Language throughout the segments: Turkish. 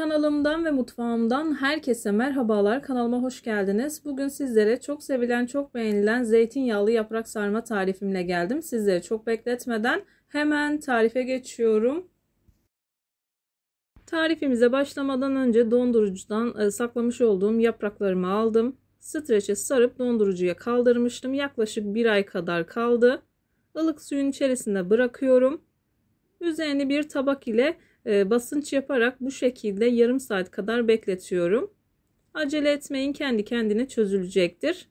Kanalımdan ve mutfağımdan herkese merhabalar. Kanalıma hoş geldiniz. Bugün sizlere çok sevilen, çok beğenilen zeytinyağlı yaprak sarma tarifimle geldim. Sizleri çok bekletmeden hemen tarife geçiyorum. Tarifimize başlamadan önce dondurucudan saklamış olduğum yapraklarımı aldım. Streçe sarıp dondurucuya kaldırmıştım. Yaklaşık bir ay kadar kaldı. Ilık suyun içerisinde bırakıyorum. Üzerini bir tabak ile basınç yaparak bu şekilde yarım saat kadar bekletiyorum. Acele etmeyin, kendi kendine çözülecektir.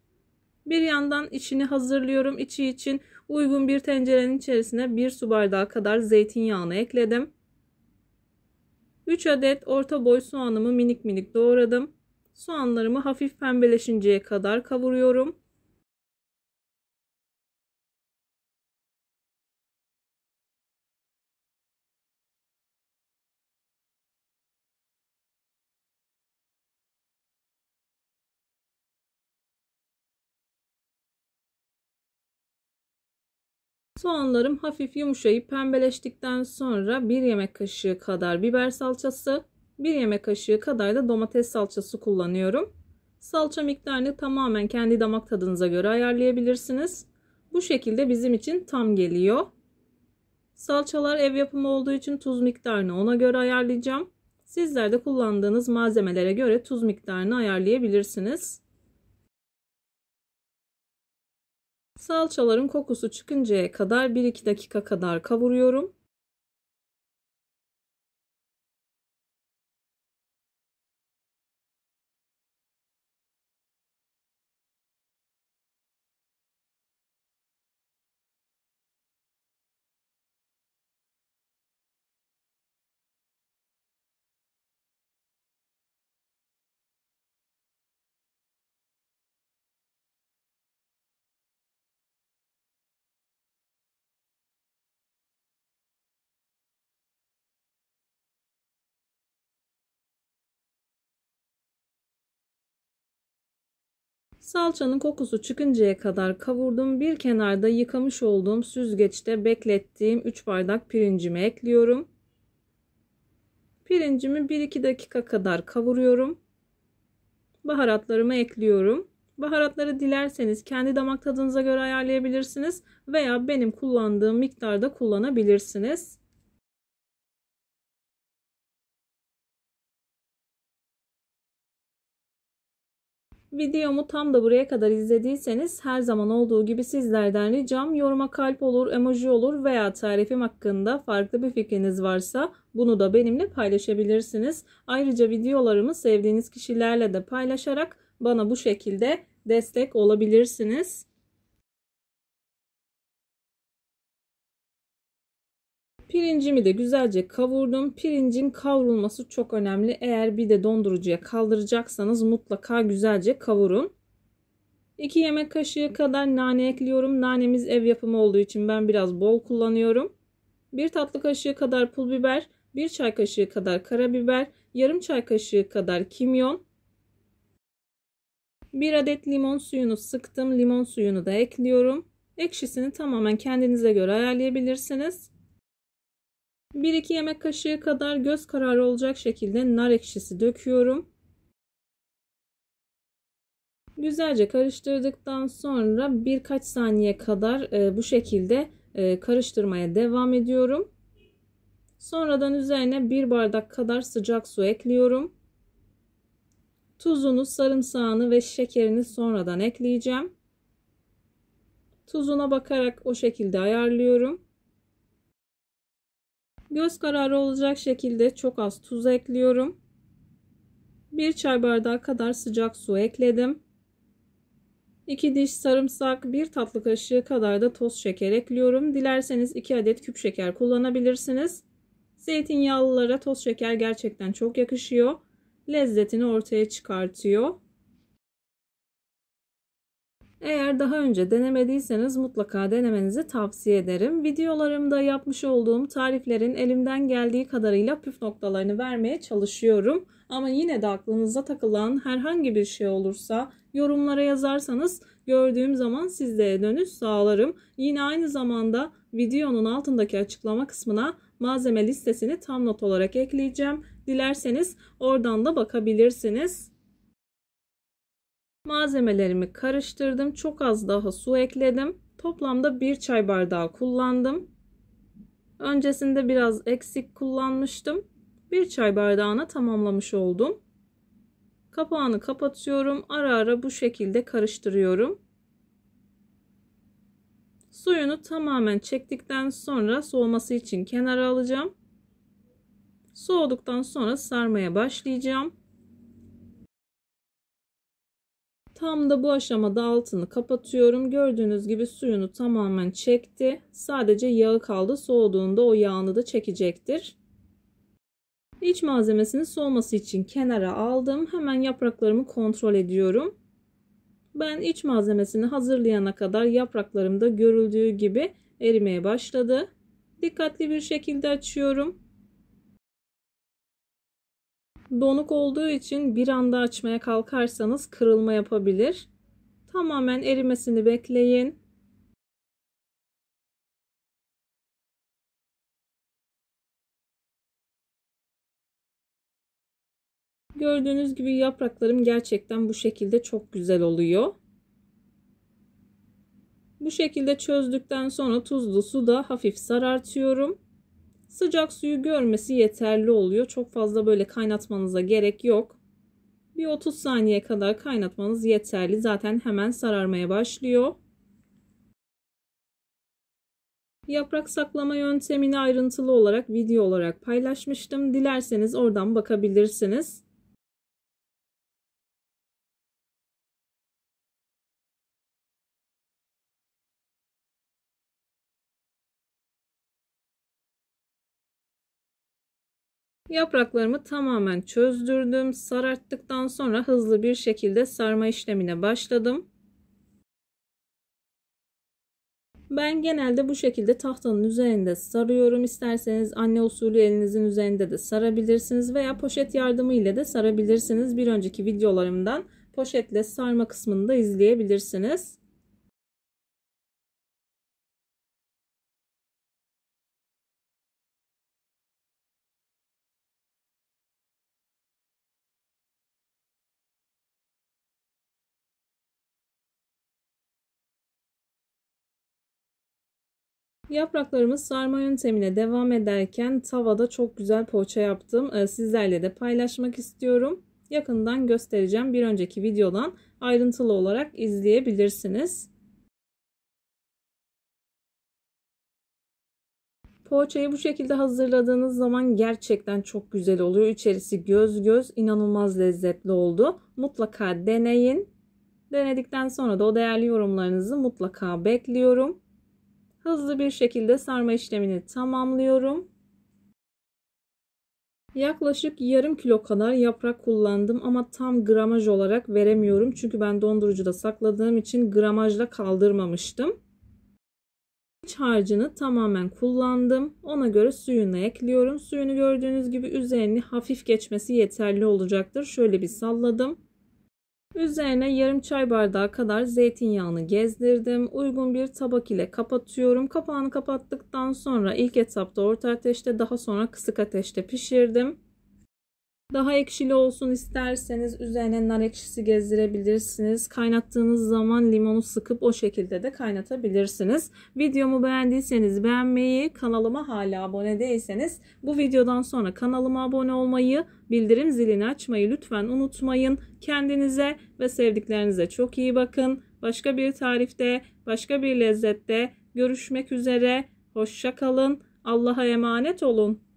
Bir yandan içini hazırlıyorum. İçi için uygun bir tencerenin içerisine 1 su bardağı kadar zeytinyağını ekledim. 3 adet orta boy soğanımı minik minik doğradım. Soğanlarımı hafif pembeleşinceye kadar kavuruyorum. Soğanlarım hafif yumuşayıp pembeleştikten sonra 1 yemek kaşığı kadar biber salçası, 1 yemek kaşığı kadar da domates salçası kullanıyorum. Salça miktarını tamamen kendi damak tadınıza göre ayarlayabilirsiniz. Bu şekilde bizim için tam geliyor. Salçalar ev yapımı olduğu için tuz miktarını ona göre ayarlayacağım. Sizler de kullandığınız malzemelere göre tuz miktarını ayarlayabilirsiniz. Salçaların kokusu çıkıncaya kadar 1-2 dakika kadar kavuruyorum. Salçanın kokusu çıkıncaya kadar kavurdum. Bir kenarda yıkamış olduğum süzgeçte beklettiğim 3 bardak pirincimi ekliyorum. Pirincimi 1-2 dakika kadar kavuruyorum. Baharatlarımı ekliyorum. Baharatları dilerseniz kendi damak tadınıza göre ayarlayabilirsiniz veya benim kullandığım miktarda kullanabilirsiniz. Videomu tam da buraya kadar izlediyseniz her zaman olduğu gibi sizlerden ricam yoruma kalp olur, emoji olur veya tarifim hakkında farklı bir fikriniz varsa bunu da benimle paylaşabilirsiniz. Ayrıca videolarımı sevdiğiniz kişilerle de paylaşarak bana bu şekilde destek olabilirsiniz. Pirincimi de güzelce kavurdum. Pirincin kavrulması çok önemli. Eğer bir de dondurucuya kaldıracaksanız mutlaka güzelce kavurun. 2 yemek kaşığı kadar nane ekliyorum. Nanemiz ev yapımı olduğu için ben biraz bol kullanıyorum. 1 tatlı kaşığı kadar pul biber, 1 çay kaşığı kadar karabiber, yarım çay kaşığı kadar kimyon. 1 adet limon suyunu sıktım. Limon suyunu da ekliyorum. Ekşisini tamamen kendinize göre ayarlayabilirsiniz. 1-2 yemek kaşığı kadar göz kararı olacak şekilde nar ekşisi döküyorum. Güzelce karıştırdıktan sonra birkaç saniye kadar bu şekilde karıştırmaya devam ediyorum. Sonradan üzerine 1 bardak kadar sıcak su ekliyorum. Tuzunu, sarımsağını ve şekerini sonradan ekleyeceğim. Tuzuna bakarak o şekilde ayarlıyorum. Göz kararı olacak şekilde çok az tuz ekliyorum. 1 çay bardağı kadar sıcak su ekledim. 2 diş sarımsak, 1 tatlı kaşığı kadar da toz şeker ekliyorum. Dilerseniz 2 adet küp şeker kullanabilirsiniz. Zeytinyağlılara toz şeker gerçekten çok yakışıyor. Lezzetini ortaya çıkartıyor. Eğer daha önce denemediyseniz mutlaka denemenizi tavsiye ederim. Videolarımda yapmış olduğum tariflerin elimden geldiği kadarıyla püf noktalarını vermeye çalışıyorum. Ama yine de aklınıza takılan herhangi bir şey olursa yorumlara yazarsanız gördüğüm zaman sizlere dönüş sağlarım. Yine aynı zamanda videonun altındaki açıklama kısmına malzeme listesini tam not olarak ekleyeceğim. Dilerseniz oradan da bakabilirsiniz. Malzemelerimi karıştırdım. Çok az daha su ekledim. Toplamda 1 çay bardağı kullandım. Öncesinde biraz eksik kullanmıştım. 1 çay bardağına tamamlamış oldum. Kapağını kapatıyorum. Ara ara bu şekilde karıştırıyorum. Suyunu tamamen çektikten sonra soğuması için kenara alacağım. Soğuduktan sonra sarmaya başlayacağım. Tam da bu aşamada altını kapatıyorum. Gördüğünüz gibi suyunu tamamen çekti. Sadece yağı kaldı. Soğuduğunda o yağını da çekecektir. İç malzemesinin soğuması için kenara aldım. Hemen yapraklarımı kontrol ediyorum. Ben iç malzemesini hazırlayana kadar yapraklarım da görüldüğü gibi erimeye başladı. Dikkatli bir şekilde açıyorum. Donuk olduğu için bir anda açmaya kalkarsanız kırılma yapabilir. Tamamen erimesini bekleyin. Gördüğünüz gibi yapraklarım gerçekten bu şekilde çok güzel oluyor. Bu şekilde çözdükten sonra tuzlu suda hafif sarartıyorum. Sıcak suyu görmesi yeterli oluyor. Çok fazla böyle kaynatmanıza gerek yok. Bir 30 saniye kadar kaynatmanız yeterli. Zaten hemen sararmaya başlıyor. Yaprak saklama yöntemini ayrıntılı olarak video olarak paylaşmıştım. Dilerseniz oradan bakabilirsiniz. Yapraklarımı tamamen çözdürdüm. Sararttıktan sonra hızlı bir şekilde sarma işlemine başladım. Ben genelde bu şekilde tahtanın üzerinde sarıyorum. İsterseniz anne usulü elinizin üzerinde de sarabilirsiniz veya poşet yardımı ile de sarabilirsiniz. Bir önceki videolarımdan poşetle sarma kısmını da izleyebilirsiniz. Yapraklarımı sarma yöntemine devam ederken tavada çok güzel poğaça yaptım. Sizlerle de paylaşmak istiyorum. Yakından göstereceğim. Bir önceki videodan ayrıntılı olarak izleyebilirsiniz. Poğaçayı bu şekilde hazırladığınız zaman gerçekten çok güzel oluyor. İçerisi göz göz, inanılmaz lezzetli oldu. Mutlaka deneyin. Denedikten sonra da o değerli yorumlarınızı mutlaka bekliyorum. Hızlı bir şekilde sarma işlemini tamamlıyorum. Yaklaşık yarım kilo kadar yaprak kullandım ama tam gramaj olarak veremiyorum. Çünkü ben dondurucuda sakladığım için gramajla kaldırmamıştım. İç harcını tamamen kullandım. Ona göre suyunu ekliyorum. Suyunu gördüğünüz gibi üzerini hafif geçmesi yeterli olacaktır. Şöyle bir salladım. Üzerine yarım çay bardağı kadar zeytinyağını gezdirdim. Uygun bir tabak ile kapatıyorum. Kapağını kapattıktan sonra ilk etapta orta ateşte, daha sonra kısık ateşte pişirdim. Daha ekşili olsun isterseniz üzerine nar ekşisi gezdirebilirsiniz. Kaynattığınız zaman limonu sıkıp o şekilde de kaynatabilirsiniz. Videomu beğendiyseniz beğenmeyi, kanalıma hala abone değilseniz bu videodan sonra kanalıma abone olmayı, bildirim zilini açmayı lütfen unutmayın. Kendinize ve sevdiklerinize çok iyi bakın. Başka bir tarifte, başka bir lezzette görüşmek üzere. Hoşça kalın. Allah'a emanet olun.